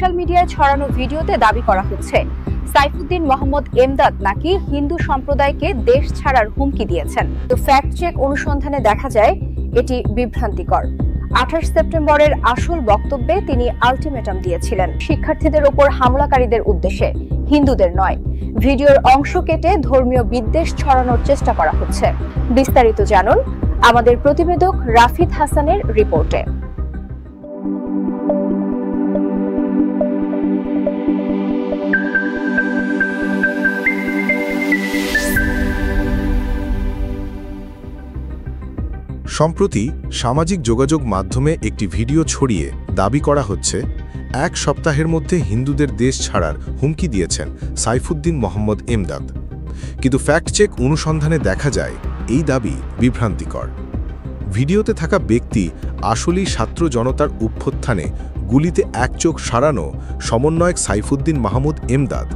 Social মিডিয়ায় ছড়ানো ভিডিওতে দাবি করা হচ্ছে সাইফুদ্দিন মোহাম্মদ এমদাদ নাকি হিন্দু সম্প্রদায়কে দেশ ছাড়ার হুমকি দিয়েছেন। তো ফ্যাক্ট চেক অনুসন্ধানে দেখা যায় এটি বিভ্রান্তিকর। 28 সেপ্টেম্বরের আসল বক্তব্যে তিনি আলটিমেটাম দিয়েছিলেন শিক্ষার্থীদের ওপর হামলাকারীদের উদ্দেশ্যে, হিন্দুদের নয়। ভিডিওর অংশ কেটে ধর্মীয় বিদ্বেষ ছড়ানোর চেষ্টা করা হচ্ছে। বিস্তারিত জানুন আমাদের প্রতিবেদক রাফিদ হাসানের রিপোর্টে। সম্প্রতি সামাজিক যোগাযোগ মাধ্যমে একটি ভিডিও ছড়িয়ে দাবি করা হচ্ছে এক সপ্তাহের মধ্যে হিন্দুদের দেশ ছাড়ার হুমকি দিয়েছেন সাইফুদ্দিন মোহাম্মদ এমদাদ। কিন্তু ফ্যাক্ট চেক অনুসন্ধানে দেখা যায় এই দাবি বিভ্রান্তিকর। ভিডিওতে থাকা ব্যক্তি আসলেই ছাত্র জনতার অভ্যুত্থানে গুলিতে এক চোখ সারানো সমন্বয়ক সাইফুদ্দিন মাহমুদ এমদাদ,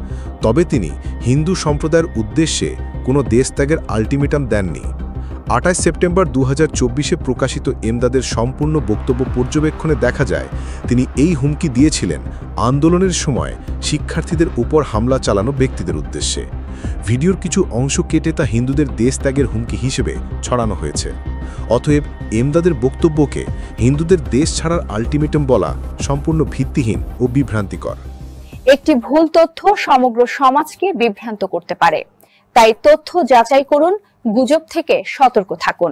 তবে তিনি হিন্দু সম্প্রদায়ের উদ্দেশ্যে কোনো দেশত্যাগের আলটিমেটাম দেননি। 28 সেপ্টেম্বর 2024-এ প্রকাশিত এমদাদের সম্পূর্ণ বক্তব্য পর্যবেক্ষণে দেখা যায় তিনি এই হুমকি দিয়েছিলেন আন্দোলনের সময় শিক্ষার্থীদের উপর হামলা চালানো ব্যক্তিদের উদ্দেশ্যে। ভিডিওর কিছু অংশ কেটে তা হিন্দুদের দেশ ত্যাগের হুমকি হিসেবে ছড়ানো হয়েছে। অতএব এমদাদের বক্তব্যকে হিন্দুদের দেশ ছাড়ার আলটিমেটাম বলা সম্পূর্ণ ভিত্তিহীন ও বিভ্রান্তিকর। একটি ভুল তথ্য সমগ্র সমাজকে বিভ্রান্ত করতে পারে, তাই তথ্য যাচাই করুন, গুজব থেকে সতর্ক থাকুন।